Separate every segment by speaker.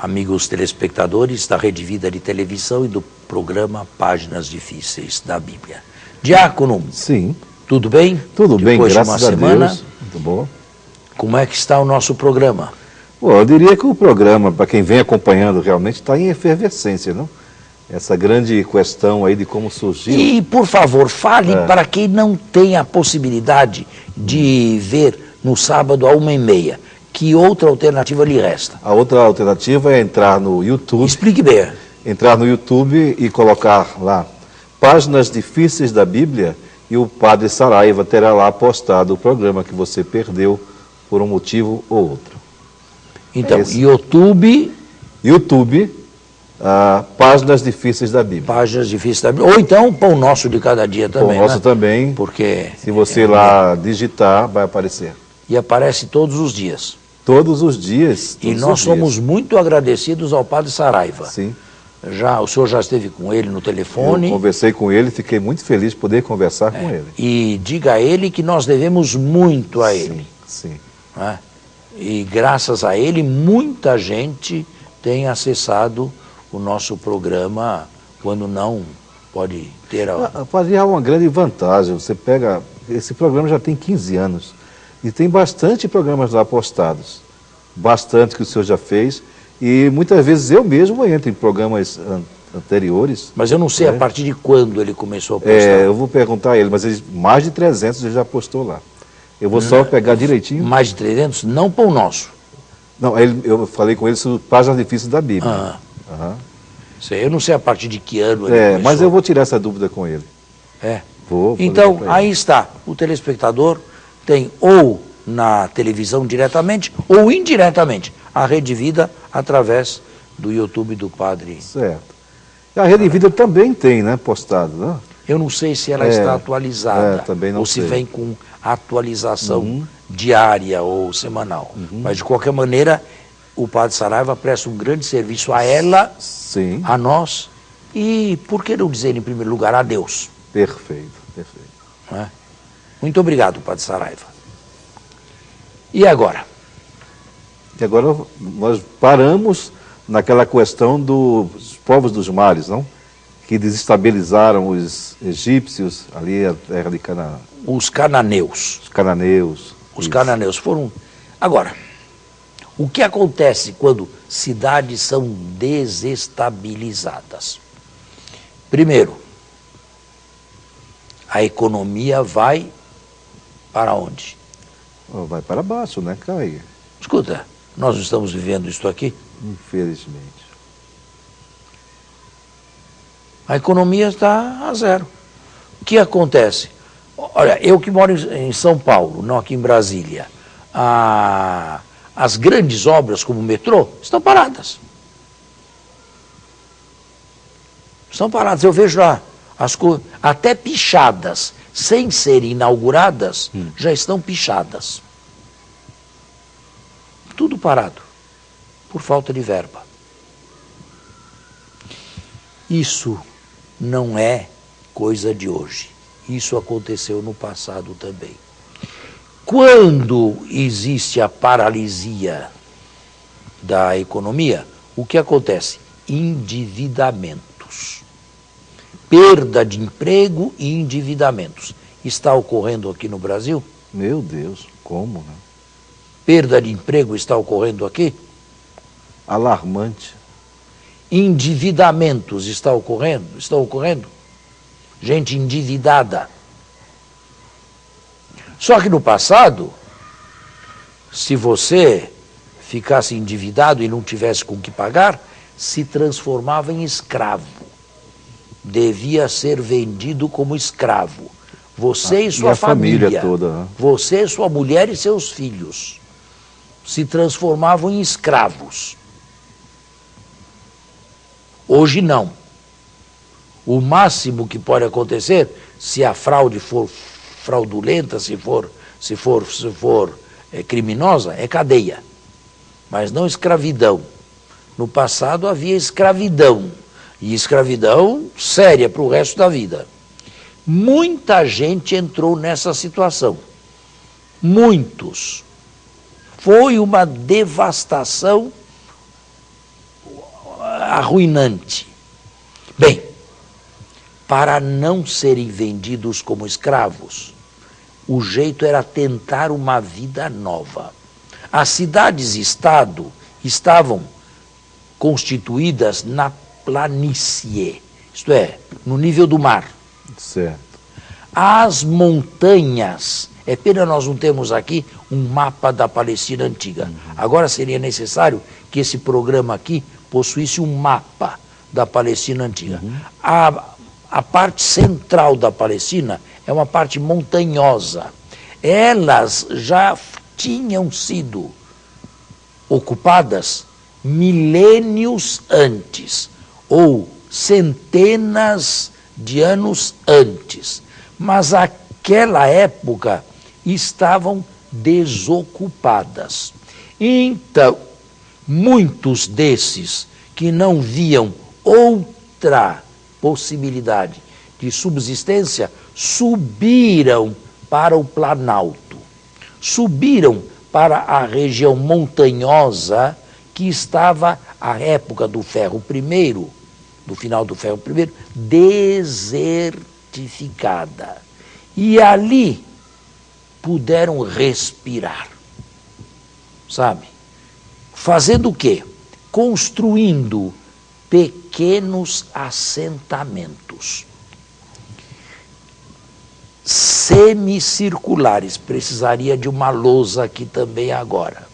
Speaker 1: amigos telespectadores da Rede Vida de Televisão e do programa Páginas Difíceis da Bíblia. Diácono,
Speaker 2: sim,
Speaker 1: tudo bem?
Speaker 2: Tudo bem,
Speaker 1: Depois
Speaker 2: graças
Speaker 1: de uma
Speaker 2: a
Speaker 1: semana,
Speaker 2: Deus. Muito bom.
Speaker 1: Como é que está o nosso programa?
Speaker 2: Bom, eu diria que o programa, para quem vem acompanhando, realmente está em efervescência, não? Essa grande questão aí de como surgiu.
Speaker 1: E, por favor, fale para quem não tem a possibilidade de ver no sábado a 1h30. Que outra alternativa lhe resta?
Speaker 2: A outra alternativa é entrar no YouTube.
Speaker 1: Explique bem.
Speaker 2: Entrar no YouTube e colocar lá Páginas Difíceis da Bíblia, e o Padre Saraiva terá lá postado o programa que você perdeu por um motivo ou outro.
Speaker 1: Então, YouTube,
Speaker 2: Páginas Difíceis da Bíblia.
Speaker 1: Páginas Difíceis da Bíblia. Ou então, Pão Nosso de Cada Dia também.
Speaker 2: Pão Nosso também.
Speaker 1: Porque
Speaker 2: se você lá digitar, vai aparecer.
Speaker 1: E aparece todos os dias.
Speaker 2: Todos os dias.
Speaker 1: E nós somos muito agradecidos ao Padre Saraiva.
Speaker 2: Sim.
Speaker 1: O senhor já esteve com ele no telefone.
Speaker 2: Eu conversei com ele, fiquei muito feliz de poder conversar com ele.
Speaker 1: E diga a ele que nós devemos muito a ele.
Speaker 2: Sim.
Speaker 1: E graças a ele, muita gente tem acessado o nosso programa quando não pode ter...
Speaker 2: Padre, há uma grande vantagem. Você pega... Esse programa já tem 15 anos. E tem bastante programas lá postados. Bastante que o senhor já fez. E muitas vezes eu mesmo entro em programas anteriores.
Speaker 1: Mas eu não sei a partir de quando ele começou a postar.
Speaker 2: Eu vou perguntar a ele, mas mais de 300 ele já postou lá. Eu vou só pegar direitinho.
Speaker 1: Mais de 300? Não Pão Nosso.
Speaker 2: Não, eu falei com ele sobre Páginas Difíceis da Bíblia.
Speaker 1: Eu não sei a partir de que ano ele começou.
Speaker 2: Mas eu vou tirar essa dúvida com ele. Vou
Speaker 1: então, aí está. O telespectador tem ou na televisão diretamente ou indiretamente a Rede Vida através do YouTube do Padre.
Speaker 2: Certo. E a Rede Vida também tem, né, postado, né?
Speaker 1: Eu não sei se ela está atualizada
Speaker 2: também não
Speaker 1: ou se
Speaker 2: sei.
Speaker 1: vem com atualização diária ou semanal. Mas, de qualquer maneira, o Padre Saraiva presta um grande serviço a ela, a nós e, por que não dizer, em primeiro lugar, a Deus.
Speaker 2: Perfeito, perfeito.
Speaker 1: Muito obrigado, Padre Saraiva. E agora?
Speaker 2: E agora nós paramos naquela questão dos povos dos mares, não? Que desestabilizaram os egípcios, ali a terra de Canaã.
Speaker 1: Os cananeus.
Speaker 2: Os cananeus.
Speaker 1: Os cananeus foram... Agora, o que acontece quando cidades são desestabilizadas? Primeiro, a economia vai para onde?
Speaker 2: Vai para baixo, né? Cai.
Speaker 1: Escuta, nós estamos vivendo isso aqui?
Speaker 2: Infelizmente.
Speaker 1: A economia está a zero. O que acontece? Olha, eu que moro em São Paulo, não aqui em Brasília, as grandes obras como o metrô estão paradas. Estão paradas. Eu vejo lá, até pichadas, sem serem inauguradas, já estão pichadas. Tudo parado, por falta de verba. Isso não é coisa de hoje. Isso aconteceu no passado também. Quando existe a paralisia da economia, o que acontece? Endividamentos. Perda de emprego e endividamentos. Está ocorrendo aqui no Brasil?
Speaker 2: Meu Deus, como, né?
Speaker 1: Perda de emprego está ocorrendo aqui?
Speaker 2: Alarmante.
Speaker 1: Endividamentos estão ocorrendo? Gente endividada. Só que no passado, se você ficasse endividado e não tivesse com o que pagar, se transformava em escravo. Devia ser vendido como escravo. Você e sua família
Speaker 2: toda, né?
Speaker 1: Você, sua mulher e seus filhos se transformavam em escravos. Hoje não. O máximo que pode acontecer, se a fraude for fraudulenta, se for criminosa, é cadeia. Mas não escravidão. No passado havia escravidão. E escravidão séria para o resto da vida. Muita gente entrou nessa situação. Muitos. Foi uma devastação arruinante. Bem, para não serem vendidos como escravos, o jeito era tentar uma vida nova. As cidades-estado estavam constituídas na planície, isto é, no nível do mar.
Speaker 2: Certo.
Speaker 1: As montanhas, é pena nós não temos aqui um mapa da Palestina antiga. Agora seria necessário que esse programa aqui possuísse um mapa da Palestina antiga. A parte central da Palestina é uma parte montanhosa. Elas já tinham sido ocupadas milênios antes, ou centenas de anos antes. Mas aquela época estavam desocupadas. Então, muitos desses que não viam outra possibilidade de subsistência subiram para o Planalto, subiram para a região montanhosa que estava, à época do Ferro I, do final do Ferro I, desertificada. E ali puderam respirar, sabe? Fazendo o quê? Construindo pequenos assentamentos semicirculares. Precisaria de uma lousa aqui também agora.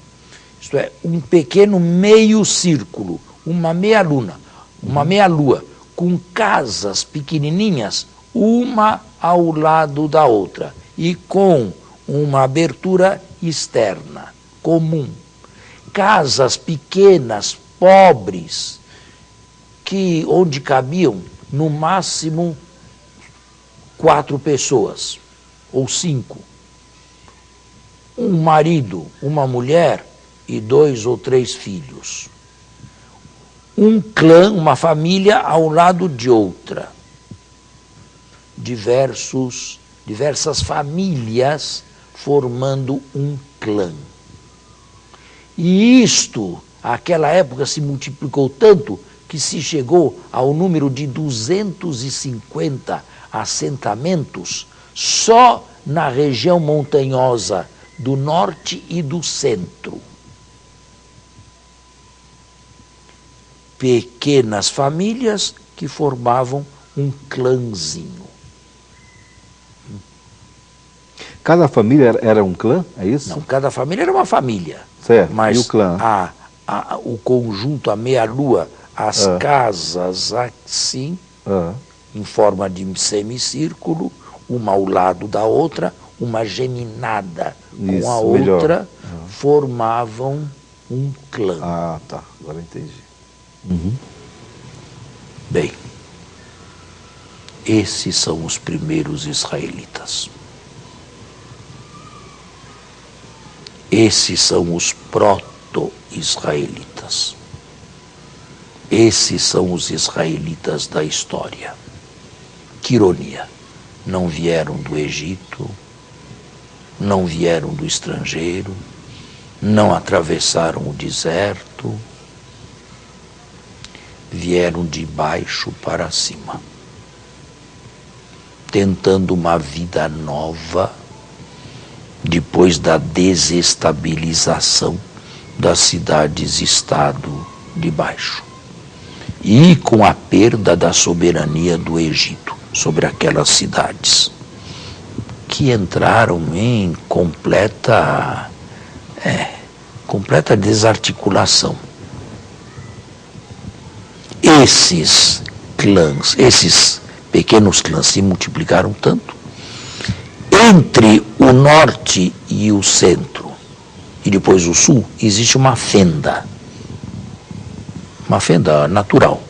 Speaker 1: Isto é, um pequeno meio círculo, uma meia lua, com casas pequenininhas, uma ao lado da outra, e com uma abertura externa, comum. Casas pequenas, pobres, onde cabiam, no máximo, 4 pessoas, ou 5. Um marido, uma mulher e 2 ou 3 filhos. Um clã, uma família ao lado de outra. Diversas famílias formando um clã. E isto, naquela época, se multiplicou tanto que se chegou ao número de 250 assentamentos só na região montanhosa do norte e do centro. Pequenas famílias que formavam um clãzinho.
Speaker 2: Cada família era um clã, é isso?
Speaker 1: Não, cada família era uma família.
Speaker 2: Certo,
Speaker 1: mas
Speaker 2: e o clã?
Speaker 1: O conjunto, a meia-lua, as casas assim, em forma de semicírculo, uma ao lado da outra, uma geminada
Speaker 2: isso,
Speaker 1: com a outra, formavam um clã.
Speaker 2: Ah, tá, agora entendi.
Speaker 1: Bem, esses são os primeiros israelitas. Esses são os proto-israelitas. Esses são os israelitas da história. Que ironia! Não vieram do Egito, não vieram do estrangeiro, não atravessaram o deserto, vieram de baixo para cima, tentando uma vida nova depois da desestabilização das cidades-estado de baixo e com a perda da soberania do Egito sobre aquelas cidades, que entraram em completa desarticulação. Esses clãs, esses pequenos clãs se multiplicaram tanto. Entre o norte e o centro, e depois o sul, existe uma fenda natural.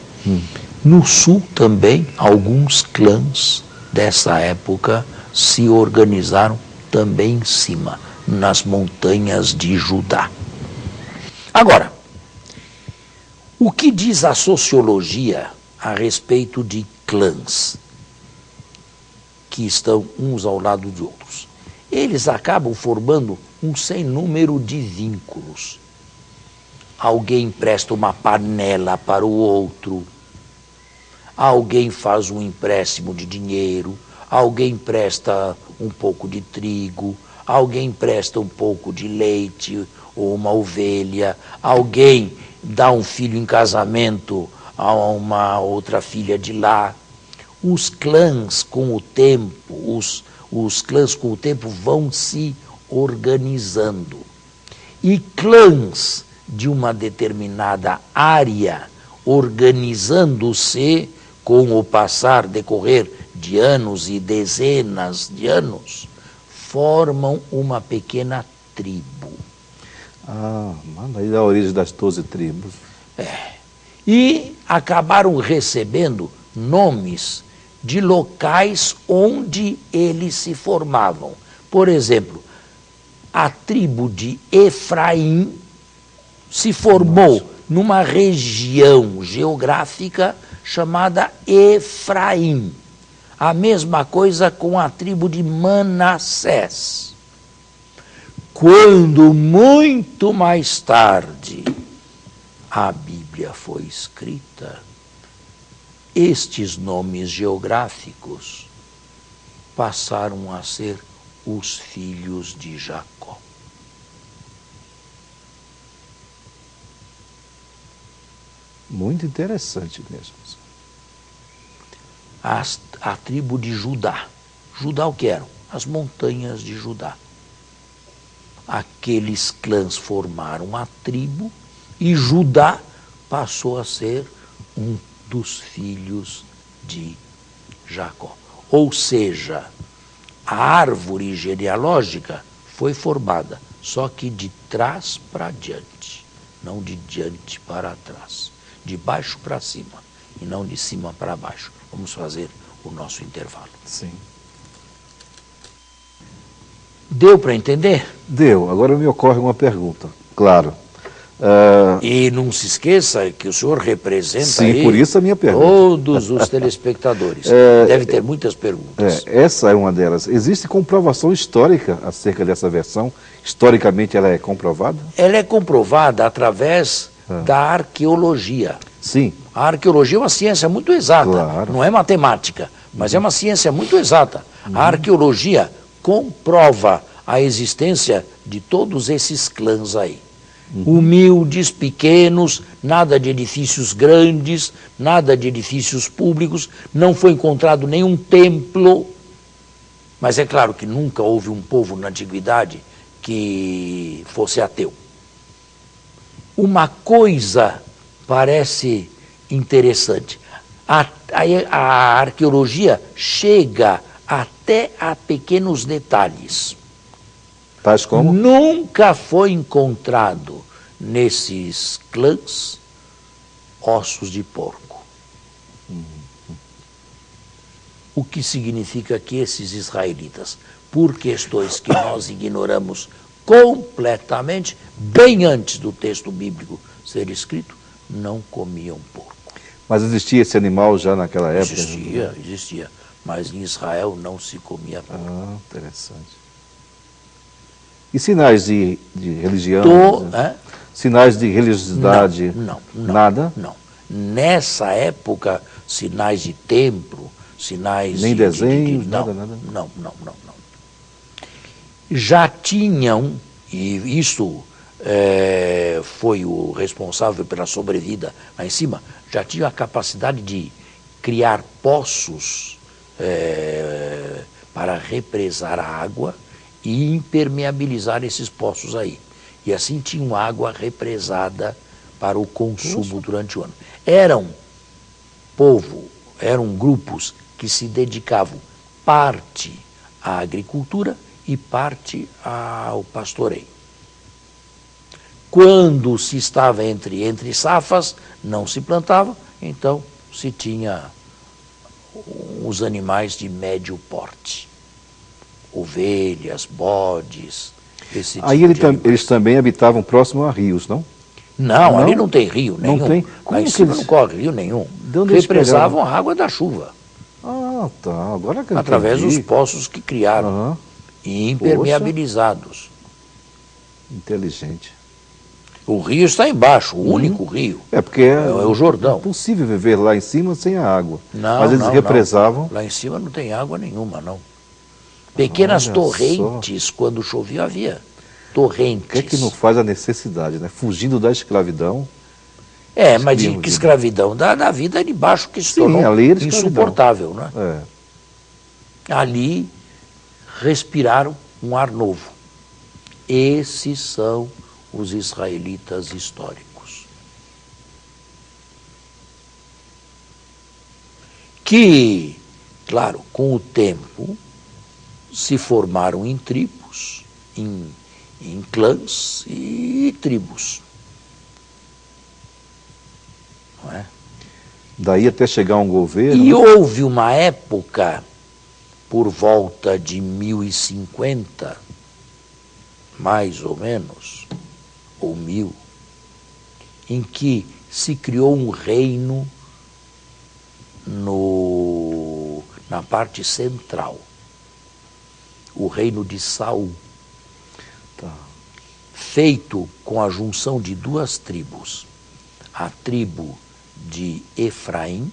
Speaker 1: No sul também, alguns clãs dessa época se organizaram também em cima, nas montanhas de Judá. Agora, o que diz a sociologia a respeito de clãs que estão uns ao lado de outros? Eles acabam formando um sem número de vínculos. alguém empresta uma panela para o outro, alguém faz um empréstimo de dinheiro, alguém empresta um pouco de trigo, alguém empresta um pouco de leite ou uma ovelha, alguém dá um filho em casamento a uma outra filha de lá. Os clãs com o tempo, os clãs com o tempo vão se organizando. E clãs de uma determinada área organizando-se com o decorrer de anos e dezenas de anos, formam uma pequena tribo.
Speaker 2: Ah, mano, aí a origem das 12 tribos.
Speaker 1: E acabaram recebendo nomes de locais onde eles se formavam. Por exemplo, a tribo de Efraim se formou numa região geográfica chamada Efraim. A mesma coisa com a tribo de Manassés. Quando muito mais tarde a Bíblia foi escrita, estes nomes geográficos passaram a ser os filhos de Jacó.
Speaker 2: Muito interessante mesmo.
Speaker 1: A tribo de Judá. Judá o que eram? As montanhas de Judá. Aqueles clãs formaram a tribo e Judá passou a ser um dos filhos de Jacó. Ou seja, a árvore genealógica foi formada, só que de trás para diante, não de diante para trás, de baixo para cima e não de cima para baixo. Vamos fazer o nosso intervalo.
Speaker 2: Sim.
Speaker 1: Deu para entender?
Speaker 2: Deu. Agora me ocorre uma pergunta. Claro.
Speaker 1: E não se esqueça que o senhor representa
Speaker 2: Sim,
Speaker 1: aí
Speaker 2: por isso a minha pergunta.
Speaker 1: todos os telespectadores. Deve ter muitas perguntas.
Speaker 2: Essa é uma delas. Existe comprovação histórica acerca dessa versão? Historicamente ela é comprovada?
Speaker 1: Ela é comprovada através da arqueologia.
Speaker 2: Sim.
Speaker 1: A arqueologia é uma ciência muito exata,
Speaker 2: Claro.
Speaker 1: não é matemática, mas é uma ciência muito exata. A arqueologia comprova a existência de todos esses clãs aí. Humildes, pequenos, nada de edifícios grandes, nada de edifícios públicos, não foi encontrado nenhum templo, mas é claro que nunca houve um povo na antiguidade que fosse ateu. Uma coisa parece interessante, a arqueologia chega até a pequenos detalhes.
Speaker 2: Tais como?
Speaker 1: Nunca foi encontrado nesses clãs ossos de porco. O que significa que esses israelitas, por questões que nós ignoramos completamente, bem antes do texto bíblico ser escrito, não comiam porco.
Speaker 2: Mas existia esse animal já naquela época?
Speaker 1: Existia. Mas em Israel não se comia porco.
Speaker 2: Ah, interessante. E sinais de religião? Sinais de religiosidade?
Speaker 1: Não.
Speaker 2: Nada?
Speaker 1: Não. Nessa época, sinais de templo, sinais
Speaker 2: nem desenhos,
Speaker 1: nada. Não. Já tinham, e isso foi o responsável pela sobrevida lá em cima, já tinham a capacidade de criar poços para represar a água e impermeabilizar esses poços aí. E assim tinham água represada para o consumo durante o ano. Eram grupos que se dedicavam parte à agricultura e parte ao pastoreio. Quando se estava entre safras, não se plantava, então se tinha os animais de médio porte. Ovelhas, bodes, esse tipo
Speaker 2: aí
Speaker 1: de animais.
Speaker 2: Eles também habitavam próximo a rios, não?
Speaker 1: Não, ali não tem rio nenhum.
Speaker 2: Não tem?
Speaker 1: Lá em cima não corre rio nenhum.
Speaker 2: De onde eles
Speaker 1: represavam a água da chuva.
Speaker 2: Ah, tá. Agora que eu
Speaker 1: através
Speaker 2: entendi.
Speaker 1: dos poços que criaram. E impermeabilizados.
Speaker 2: Inteligente.
Speaker 1: O rio está embaixo, o único rio.
Speaker 2: É porque
Speaker 1: É o Jordão.
Speaker 2: É impossível viver lá em cima sem a água.
Speaker 1: Não,
Speaker 2: mas eles
Speaker 1: não,
Speaker 2: represavam.
Speaker 1: não. Lá em cima não tem água nenhuma, não. Pequenas
Speaker 2: Olha
Speaker 1: torrentes, quando chovia, havia torrentes.
Speaker 2: O que é que não faz a necessidade, né? Fugindo da escravidão.
Speaker 1: Mas de que escravidão? Da vida de baixo que se tornou
Speaker 2: a lei era escravidão.
Speaker 1: insuportável, né?
Speaker 2: É.
Speaker 1: Ali respiraram um ar novo. Esses são os israelitas históricos. Que, claro, com o tempo, se formaram em tribos, em clãs e tribos. Não é?
Speaker 2: Daí até chegar um governo.
Speaker 1: E houve uma época, por volta de 1050, mais ou menos, ou 1000, em que se criou um reino na parte central, o reino de Saul, feito com a junção de duas tribos, a tribo de Efraim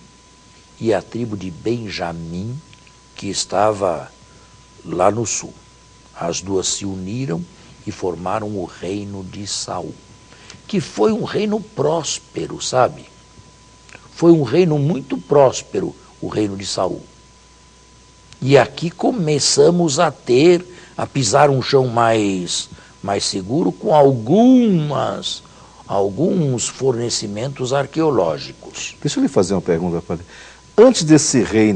Speaker 1: e a tribo de Benjamim, que estava lá no sul. As duas se uniram e formaram o reino de Saul, que foi um reino próspero, sabe? Foi um reino muito próspero, o reino de Saul. E aqui começamos a pisar um chão mais seguro com alguns fornecimentos arqueológicos.
Speaker 2: Deixa eu lhe fazer uma pergunta, padre. Antes desse rei,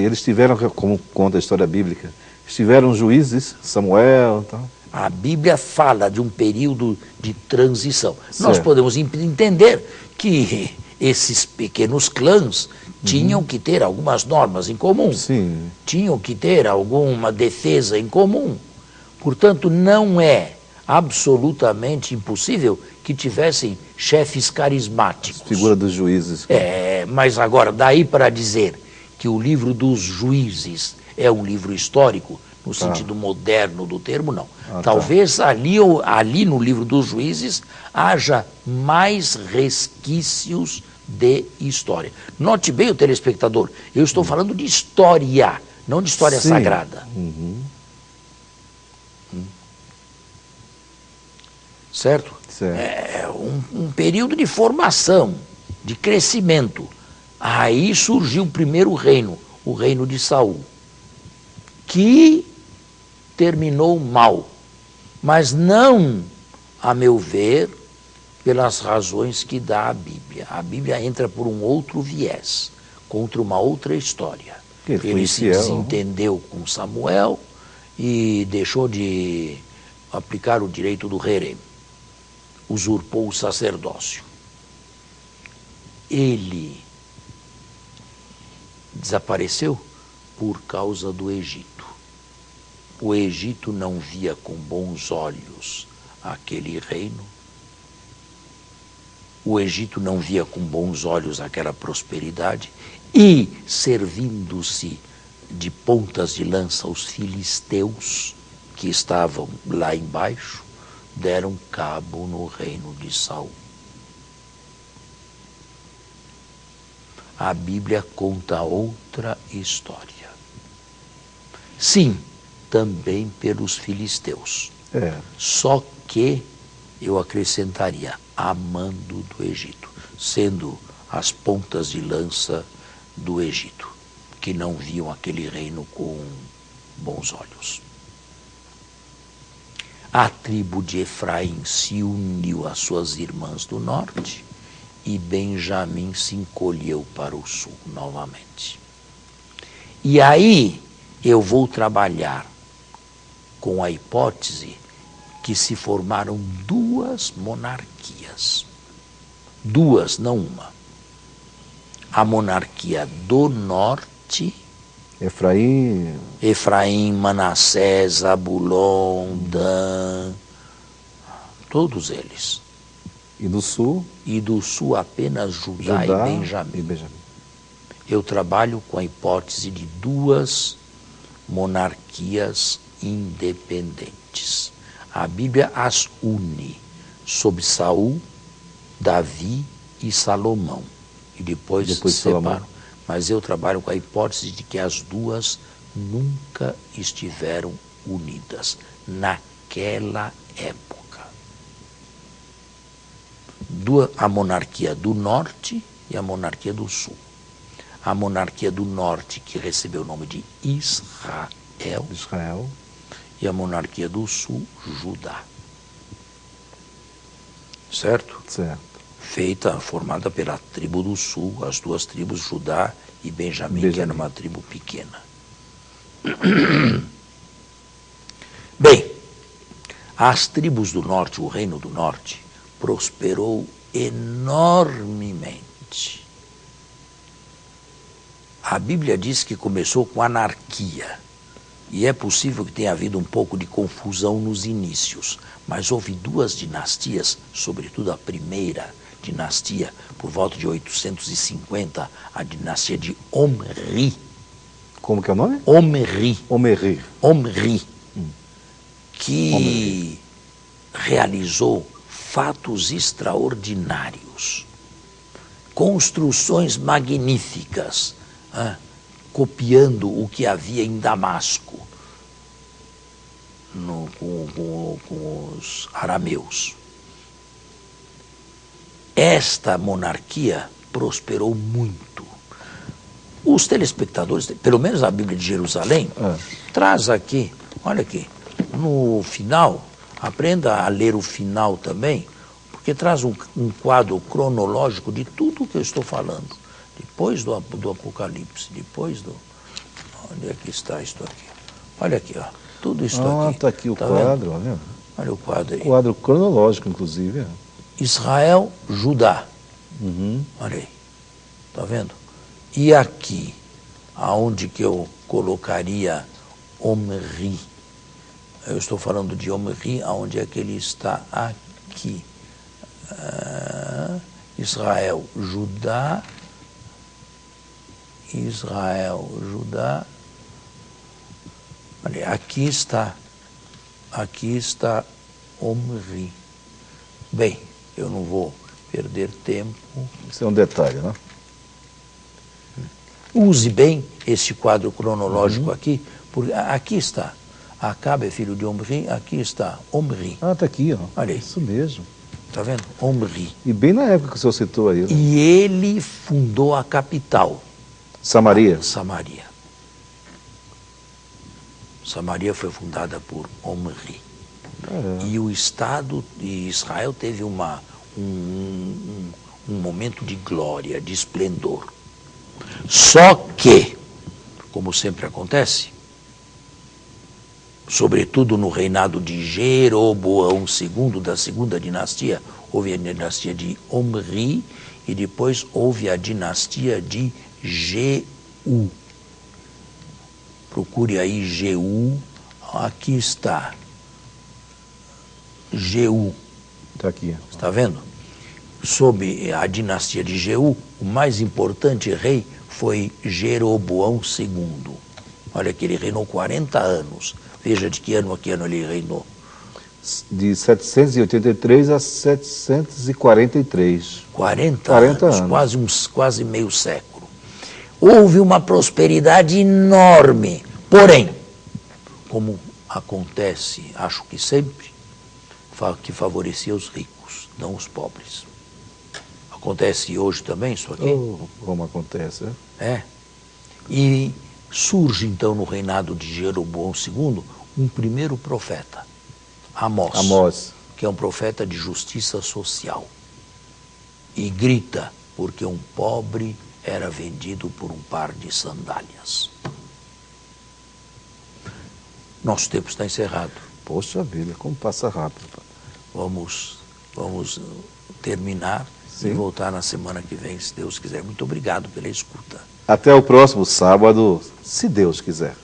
Speaker 2: eles tiveram, como conta a história bíblica, tiveram juízes, Samuel e tal.
Speaker 1: A Bíblia fala de um período de transição.
Speaker 2: Certo.
Speaker 1: Nós podemos entender que esses pequenos clãs tinham que ter algumas normas em comum.
Speaker 2: Sim.
Speaker 1: Tinham que ter alguma defesa em comum. Portanto, não é absolutamente impossível que tivessem chefes carismáticos.
Speaker 2: Figura dos juízes.
Speaker 1: Mas agora, daí para dizer que o livro dos juízes é um livro histórico, no sentido moderno do termo, não. Talvez ali no livro dos juízes haja mais resquícios de história. Note bem, o telespectador, eu estou falando de história, não de história sagrada. Certo? É um período de formação, de crescimento. Aí surgiu o primeiro reino, o reino de Saul, que terminou mal, mas não, a meu ver, pelas razões que dá a Bíblia. A Bíblia entra por um outro viés, contra uma outra história. Ele se desentendeu com Samuel e deixou de aplicar o direito do herem, usurpou o sacerdócio. Ele desapareceu por causa do Egito. O Egito não via com bons olhos aquele reino. O Egito não via com bons olhos aquela prosperidade e, servindo-se de pontas de lança, os filisteus que estavam lá embaixo deram cabo no reino de Saul. A Bíblia conta outra história. Sim, também pelos filisteus. Só que eu acrescentaria amando do Egito, sendo as pontas de lança do Egito, que não viam aquele reino com bons olhos. A tribo de Efraim se uniu às suas irmãs do norte e Benjamim se encolheu para o sul novamente. E aí eu vou trabalhar com a hipótese que se formaram duas monarquias. Duas, não uma. A monarquia do norte, Efraim, Manassés, Zabulon, Dan, todos eles.
Speaker 2: E do sul?
Speaker 1: E do sul apenas Judá e Benjamim. Eu trabalho com a hipótese de duas monarquias independentes. A Bíblia as une, sobre Saul, Davi e Salomão. E depois
Speaker 2: Depois
Speaker 1: separam.
Speaker 2: Salomão.
Speaker 1: Mas eu trabalho com a hipótese de que as duas nunca estiveram unidas naquela época. A monarquia do norte e a monarquia do sul. A monarquia do norte, que recebeu o nome de Israel, e a monarquia do sul, Judá. Certo?
Speaker 2: Certo.
Speaker 1: Formada pela tribo do sul, as duas tribos, Judá e Benjamim, que era uma tribo pequena. Bem, as tribos do norte, o reino do norte, prosperou enormemente. A Bíblia diz que começou com anarquia, e é possível que tenha havido um pouco de confusão nos inícios, mas houve duas dinastias, sobretudo a primeira dinastia, por volta de 850, a dinastia de Omri.
Speaker 2: Como que é o nome?
Speaker 1: Omri.
Speaker 2: Omri.
Speaker 1: Que realizou fatos extraordinários, construções magníficas, copiando o que havia em Damasco, com os arameus. Esta monarquia prosperou muito. Os telespectadores, pelo menos a Bíblia de Jerusalém, traz aqui, olha aqui, no final, aprenda a ler o final também, porque traz um quadro cronológico de tudo o que eu estou falando. Depois do Apocalipse, depois do... Onde é que está isso aqui? Olha aqui, ó, tudo isso aqui.
Speaker 2: Está aqui o quadro, olha.
Speaker 1: Olha o quadro aí.
Speaker 2: Quadro cronológico, inclusive.
Speaker 1: Israel, Judá. Olha aí, está vendo? E aqui, aonde que eu colocaria Omri? Eu estou falando de Omri, aonde é que ele está aqui? Israel, Judá. Israel, Judá. Olha, aqui está Omri. Bem, eu não vou perder tempo.
Speaker 2: Isso é um detalhe, né?
Speaker 1: Use bem esse quadro cronológico aqui, porque aqui está. Acabe é filho de Omri, aqui está Omri.
Speaker 2: Está aqui, ó.
Speaker 1: Olha aí.
Speaker 2: Isso mesmo.
Speaker 1: Está vendo? Omri.
Speaker 2: E bem na época que o senhor citou aí. Né?
Speaker 1: E ele fundou a capital.
Speaker 2: Samaria.
Speaker 1: Samaria foi fundada por Omri. E o Estado de Israel teve um momento de glória, de esplendor. Só que, como sempre acontece, sobretudo no reinado de Jeroboão II, da segunda dinastia, houve a dinastia de Omri e depois houve a dinastia de Jeú. Procure aí Jeú, aqui está. Jeú.
Speaker 2: Está aqui.
Speaker 1: Está vendo? Sob a dinastia de Jeú, o mais importante rei foi Jeroboão II. Olha que ele reinou 40 anos. Veja de que ano a que ano ele reinou.
Speaker 2: De 783 a 743.
Speaker 1: 40 anos. Quase meio século. Houve uma prosperidade enorme. Porém, como acontece, acho que sempre, que favorecia os ricos, não os pobres. Acontece hoje também isso aqui?
Speaker 2: Como acontece,
Speaker 1: E surge então no reinado de Jeroboão II um primeiro profeta, Amós, que é um profeta de justiça social. E grita, porque um pobre era vendido por um par de sandálias. Nosso tempo está encerrado.
Speaker 2: Poxa vida, como passa rápido.
Speaker 1: Vamos terminar e voltar na semana que vem, se Deus quiser. Muito obrigado pela escuta.
Speaker 2: Até o próximo sábado, se Deus quiser.